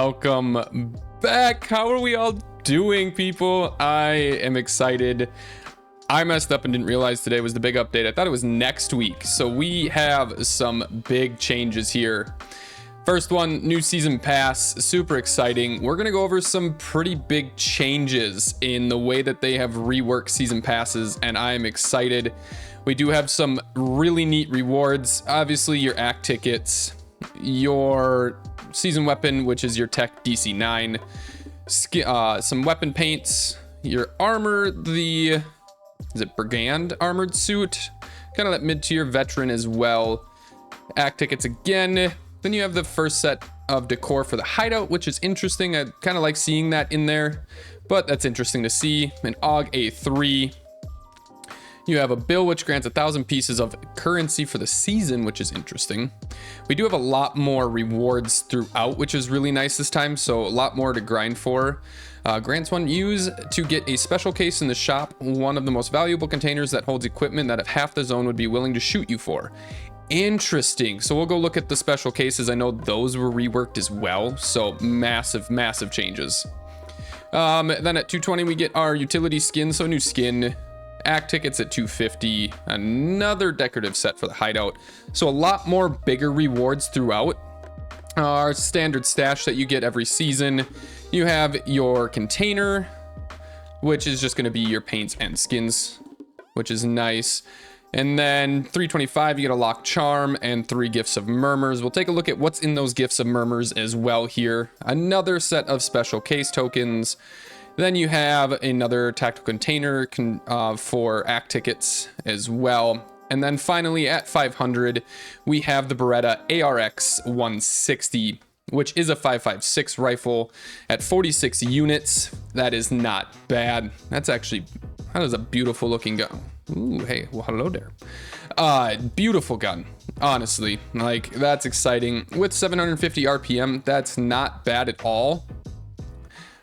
welcome back. How are we all doing, people? I am excited. I messed up and didn't realize today was the big update. I thought it was next week. So we have some big changes here. First one, new season pass, super exciting. We're gonna go over some pretty big changes in the way that they have reworked season passes, and I am excited. We do have some really neat rewards. Obviously your act tickets, your season weapon, which is your tech DC 9, some weapon paints, your armor, is it brigand armored suit, kind of that mid-tier veteran as well, act tickets again. Then you have the first set of decor for the hideout, which is interesting. I kind of like seeing that in there, but that's interesting to see. An AUG A3. You have a bill which grants 1,000 pieces of currency for the season, which is interesting. We do have a lot more rewards throughout, which is really nice this time, so a lot more to grind for. Grants one, use to get a special case in the shop, one of the most valuable containers that holds equipment that if half the zone would be willing to shoot you for. Interesting. So we'll go look at the special cases. I know those were reworked as well, so massive changes. Then at 220 we get our utility skin, so new skin. Act tickets at 250, another decorative set for the hideout, so a lot more bigger rewards throughout. Our standard stash that you get every season, you have your container, which is just going to be your paints and skins, which is nice. And then 325 you get a lock charm and 3 gifts of murmurs. We'll take a look at what's in those gifts of murmurs as well here. Another set of special case tokens. Then you have another tactical container for act tickets as well. And then finally at 500, we have the Beretta ARX 160, which is a 5.56 rifle at 46 units. That is not bad. That is a beautiful looking gun. Ooh, hey, well, hello there. Beautiful gun, honestly. Like, that's exciting. With 750 RPM, that's not bad at all.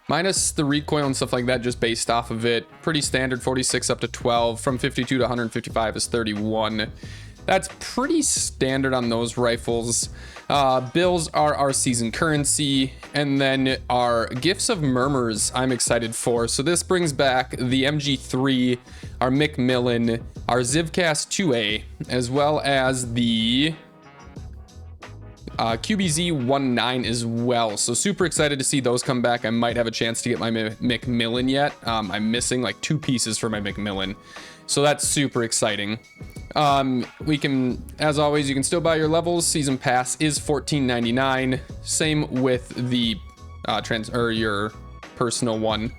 Minus the recoil and stuff like that, just based off of it. Pretty standard, 46 up to 12. From 52 to 155 is 31. That's pretty standard on those rifles. Bills are our season currency. And then our gifts of murmurs I'm excited for. So this brings back the MG3, our Macmillan, our ZIVCAS 2A, as well as the QBZ-19 as well. So super excited to see those come back. I might have a chance to get my Macmillan yet. I'm missing like 2 pieces for my Macmillan, so that's super exciting. We can, as always, you can still buy your levels. Season pass is $14.99. Same with the your personal one,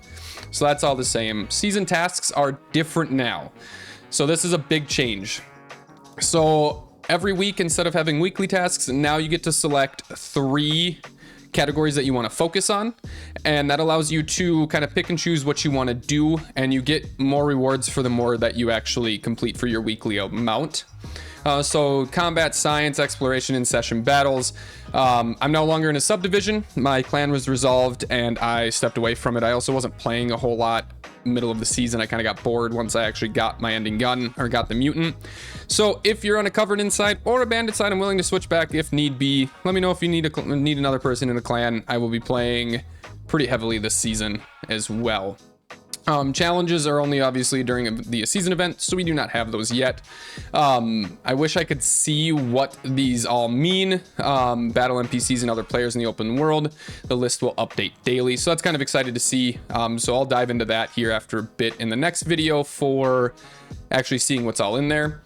so that's all the same. Season tasks are different now, so this is a big change. So every week, instead of having weekly tasks, now you get to select 3 categories that you want to focus on, and that allows you to kind of pick and choose what you want to do, and you get more rewards for the more that you actually complete for your weekly amount. So combat, science, exploration, and session battles. I'm no longer in a subdivision. My clan was resolved and I stepped away from it. I also wasn't playing a whole lot middle of the season. I kind of got bored once I actually got my ending gun, or got the mutant. So if you're on a covered inside or a bandit side, I'm willing to switch back if need be. Let me know if you need another person in a clan. I will be playing pretty heavily this season as well. Challenges are only obviously during the season event, so we do not have those yet. I wish I could see what these all mean. Battle NPCs and other players in the open world. The list will update daily, so that's kind of excited to see. So I'll dive into that here after a bit in the next video for actually seeing what's all in there.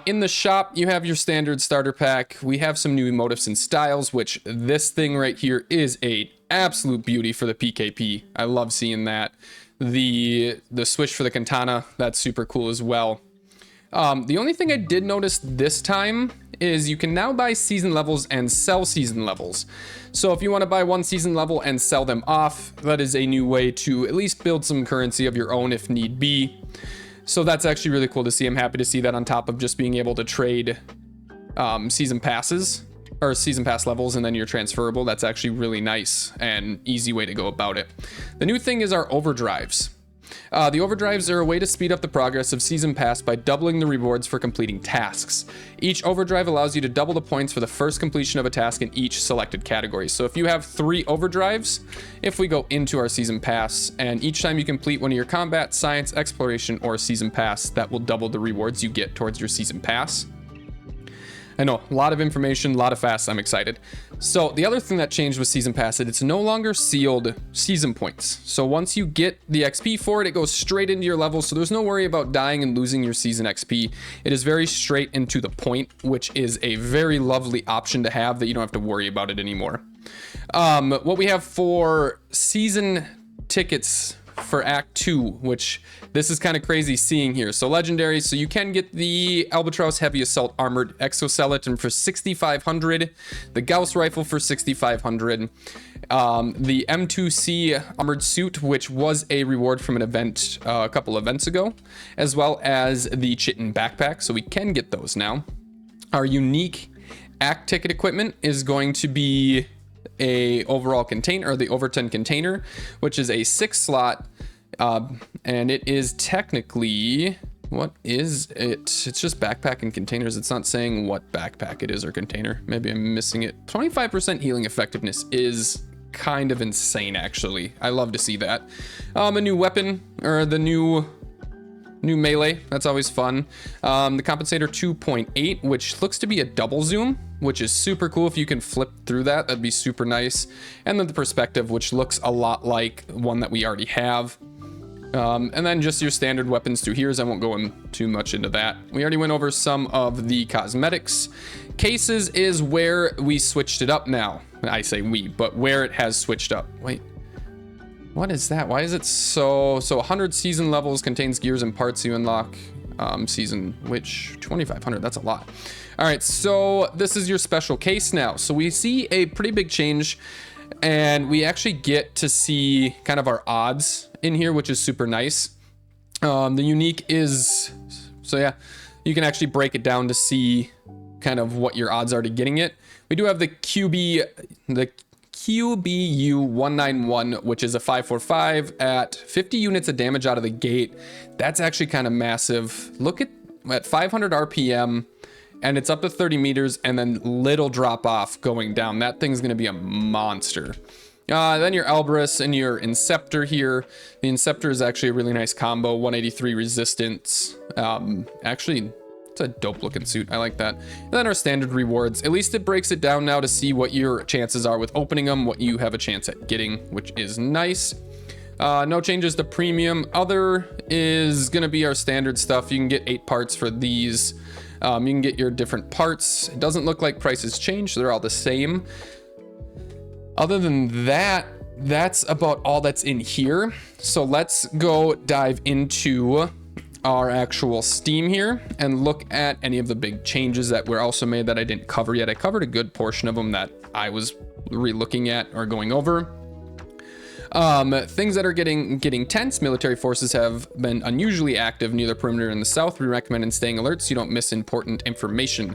In the shop, you have your standard starter pack. We have some new emotes and styles, which this thing right here is a absolute beauty for the PKP. I love seeing that. The switch for the katana, that's super cool as well. The only thing I did notice this time is you can now buy season levels and sell season levels. So if you want to buy one season level and sell them off, that is a new way to at least build some currency of your own if need be. So that's actually really cool to see. I'm happy to see that on top of just being able to trade season passes or season pass levels and then you're transferable. That's actually really nice and easy way to go about it. The new thing is our overdrives. The overdrives are a way to speed up the progress of Season Pass by doubling the rewards for completing tasks. Each overdrive allows you to double the points for the first completion of a task in each selected category. So if you have 3 overdrives, if we go into our Season Pass, and each time you complete one of your combat, science, exploration, or Season Pass, that will double the rewards you get towards your Season Pass. I know, a lot of information, a lot of fast. I'm excited. So the other thing that changed with Season Pass is it's no longer sealed season points. So once you get the XP for it, it goes straight into your level. So there's no worry about dying and losing your season XP. It is very straight and to the point, which is a very lovely option to have that you don't have to worry about it anymore. What we have for season tickets for Act 2, which this is kind of crazy seeing here. So legendary, so you can get the Albatross Heavy Assault Armored Exoskeleton for 6,500, the Gauss Rifle for 6,500, the M2C Armored Suit, which was a reward from an event a couple events ago, as well as the Chitin Backpack, so we can get those now. Our unique Act ticket equipment is going to be a overall container, or the Overton container, which is a 6-slot, and it is technically, what is it? It's just backpack and containers. It's not saying what backpack it is or container. Maybe I'm missing it. 25% healing effectiveness is kind of insane, actually. I love to see that. A new weapon, or the new melee, that's always fun. The compensator 2.8, which looks to be a double zoom, which is super cool. If you can flip through that, that'd be super nice. And then the perspective, which looks a lot like one that we already have. And then just your standard weapons through here. I won't go in too much into that. We already went over some of the cosmetics. Cases is where we switched it up now. I say we, but where it has switched up. Wait. What is that? Why is it so 100 season levels contains gears and parts you unlock season, which 2,500, that's a lot. All right, so this is your special case now. So we see a pretty big change, and we actually get to see kind of our odds in here, which is super nice. The unique is, so yeah, you can actually break it down to see kind of what your odds are to getting it. We do have the QBU191, which is a 545 at 50 units of damage out of the gate. That's actually kind of massive. Look at 500 RPM, and it's up to 30 meters, and then little drop off going down. That thing's going to be a monster. Then your Elbrus and your Inceptor here. The Inceptor is actually a really nice combo, 183 resistance. Actually, it's a dope looking suit. I like that. And then our standard rewards. At least it breaks it down now to see what your chances are with opening them, what you have a chance at getting, which is nice. No changes to premium. Other is going to be our standard stuff. You can get 8 parts for these. You can get your different parts. It doesn't look like prices change, so they're all the same. Other than that, that's about all that's in here. So let's go dive into our actual Steam here and look at any of the big changes that were also made that I didn't cover yet. I covered a good portion of them that I was re-looking at or going over. Things that are getting tense. Military forces have been unusually active near the perimeter in the south. We recommend staying alert so you don't miss important information.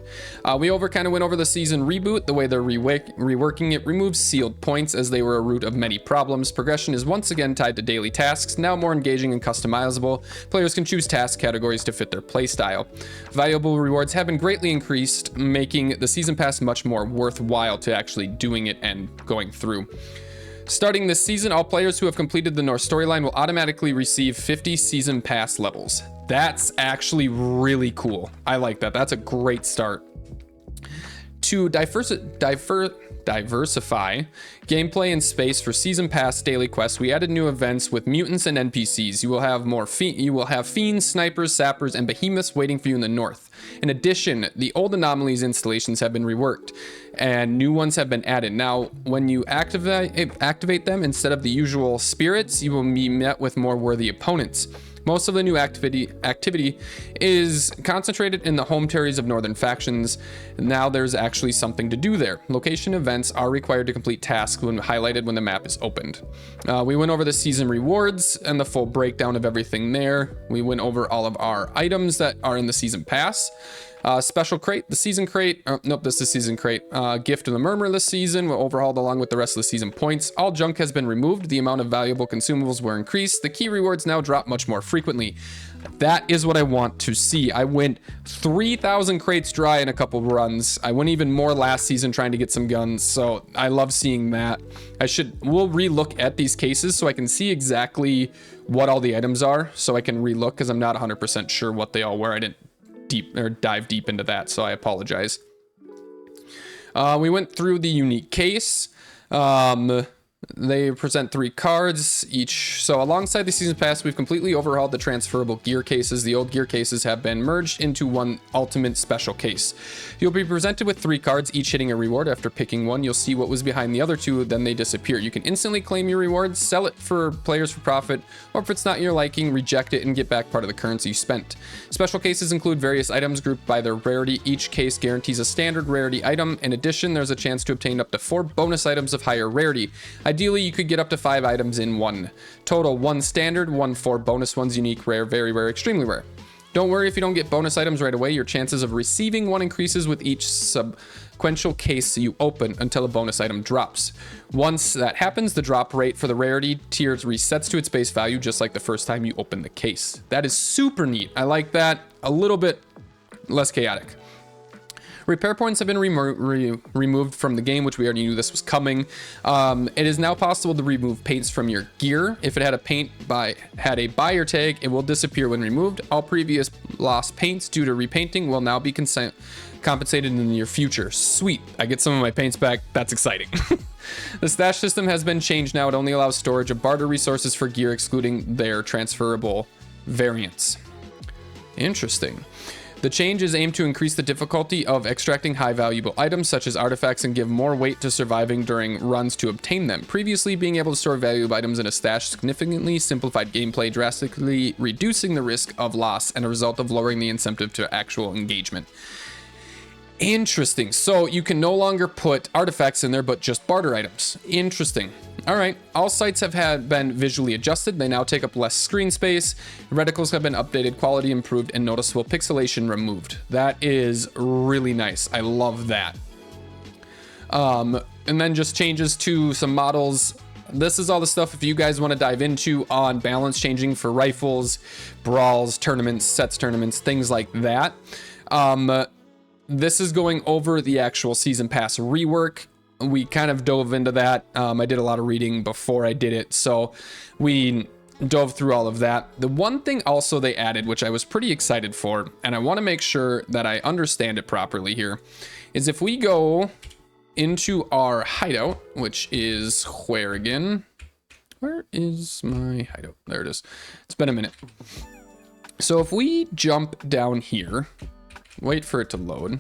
We kind of went over the season reboot. The way they're reworking it removes sealed points as they were a root of many problems. Progression is once again tied to daily tasks, now more engaging and customizable. Players can choose task categories to fit their playstyle. Valuable rewards have been greatly increased, making the season pass much more worthwhile to actually doing it and going through. Starting this season, all players who have completed the North storyline will automatically receive 50 season pass levels. That's actually really cool. I like that. That's a great start. To diversify gameplay and space for season pass daily quests, we added new events with mutants and NPCs. You will have fiends, snipers, sappers, and behemoths waiting for you in the north. In addition, the old anomalies installations have been reworked and new ones have been added. Now, when you activate them, instead of the usual spirits, you will be met with more worthy opponents. Most of the new activity is concentrated in the home territories of northern factions. Now there's actually something to do there. Location events are required to complete tasks when highlighted when the map is opened. We went over the season rewards and the full breakdown of everything there. We went over all of our items that are in the season pass. Special crate, the season crate. Oh, nope, this is season crate. Gift of the Murmur this season were overhauled along with the rest of the season points. All junk has been removed. The amount of valuable consumables were increased. The key rewards now drop much more frequently. That is what I want to see. I went 3,000 crates dry in a couple runs. I went even more last season trying to get some guns, so I love seeing that. We'll re-look at these cases so I can see exactly what all the items are, so I can re-look because I'm not 100% sure what they all were. I didn't dive deep into that, so I apologize. We went through the unique case. They present 3 cards each. So alongside the season pass, we've completely overhauled the transferable gear cases. The old gear cases have been merged into one ultimate special case. You'll be presented with 3 cards, each hitting a reward. After picking one, you'll see what was behind the other 2, then they disappear. You can instantly claim your rewards, sell it for players for profit, or if it's not your liking, reject it and get back part of the currency you spent. Special cases include various items grouped by their rarity. Each case guarantees a standard rarity item. In addition, there's a chance to obtain up to 4 bonus items of higher rarity. Ideally, you could get up to 5 items in one. Total 1 standard, 1 4 bonus ones, unique, rare, very rare, extremely rare. Don't worry if you don't get bonus items right away. Your chances of receiving one increases with each sequential case you open until a bonus item drops. Once that happens, the drop rate for the rarity tiers resets to its base value, just like the first time you open the case. That is super neat. I like that. A little bit less chaotic. Repair points have been removed from the game, which we already knew this was coming. It is now possible to remove paints from your gear. If it had a buyer tag, it will disappear when removed. All previous lost paints due to repainting will now be compensated in the near future. Sweet, I get some of my paints back. That's exciting. The stash system has been changed now. It only allows storage of barter resources for gear, excluding their transferable variants. Interesting. The changes aim to increase the difficulty of extracting high valuable items such as artifacts and give more weight to surviving during runs to obtain them. Previously, being able to store valuable items in a stash significantly simplified gameplay, drastically reducing the risk of loss and a result of lowering the incentive to actual engagement. Interesting. So you can no longer put artifacts in there, but just barter items. Interesting. All right. All sites have been visually adjusted. They now take up less screen space. Reticles have been updated, quality improved, and noticeable pixelation removed. That is really nice. I love that. And then just changes to some models. This is all the stuff if you guys want to dive into on balance changing for rifles, brawls, tournaments, sets tournaments, things like that. This is going over the actual season pass rework. We kind of dove into that. I did a lot of reading before I did it, so we dove through all of that. The one thing also they added, which I was pretty excited for, and I want to make sure that I understand it properly here, is if we go into our hideout, which is where again? Where is my hideout? There it is. It's been a minute. So if we jump down here, wait for it to load,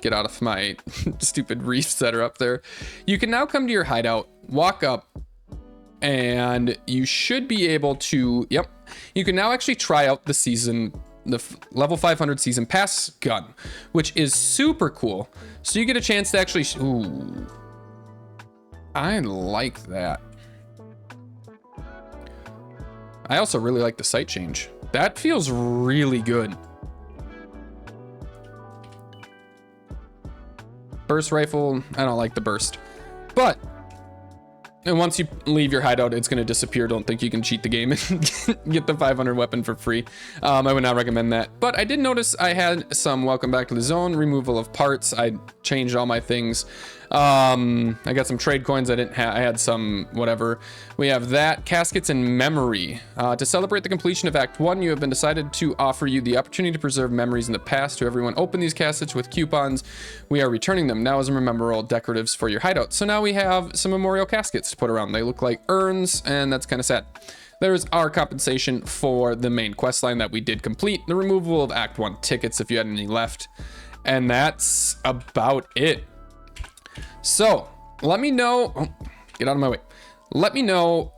get out of my stupid reefs that are up there. You can now come to your hideout, walk up, and you should be able to, yep, you can now actually try out the level 500 season pass gun, which is super cool. So you get a chance to actually, ooh, I like that. I also really like the sight change. That feels really good. Burst rifle, I don't like the burst, but and once you leave your hideout, it's going to disappear. Don't think you can cheat the game and get the 500 weapon for free. I would not recommend that, but I did notice I had some welcome back to the zone, removal of parts. I changed all my things. I got some trade coins I didn't have. I had some whatever. We have that, caskets and memory. To celebrate the completion of Act 1, you have been decided to offer you the opportunity to preserve memories in the past. To everyone open these caskets with coupons, we are returning them now as memorial decoratives for your hideout. So now we have some memorial caskets to put around. They look like urns, and that's kind of sad. There's our compensation for the main quest line that we did complete, the removal of Act 1 tickets if you had any left, and that's about it. So let me know, get out of my way. Let me know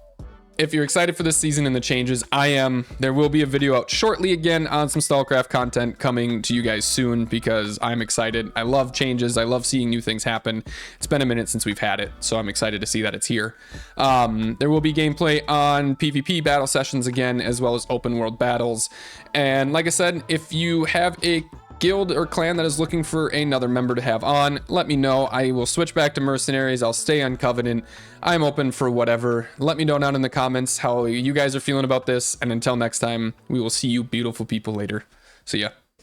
if you're excited for this season and the changes. I am. There will be a video out shortly again on some Stalcraft content coming to you guys soon because I'm excited. I love changes. I love seeing new things happen. It's been a minute since we've had it, so I'm excited to see that it's here. There will be gameplay on PvP battle sessions again, as well as open world battles. And like I said, if you have a guild or clan that is looking for another member to have on, let me know. I will switch back to mercenaries. I'll stay on Covenant. I'm open for whatever. Let me know down in the comments how you guys are feeling about this. And until next time, we will see you beautiful people later. See ya.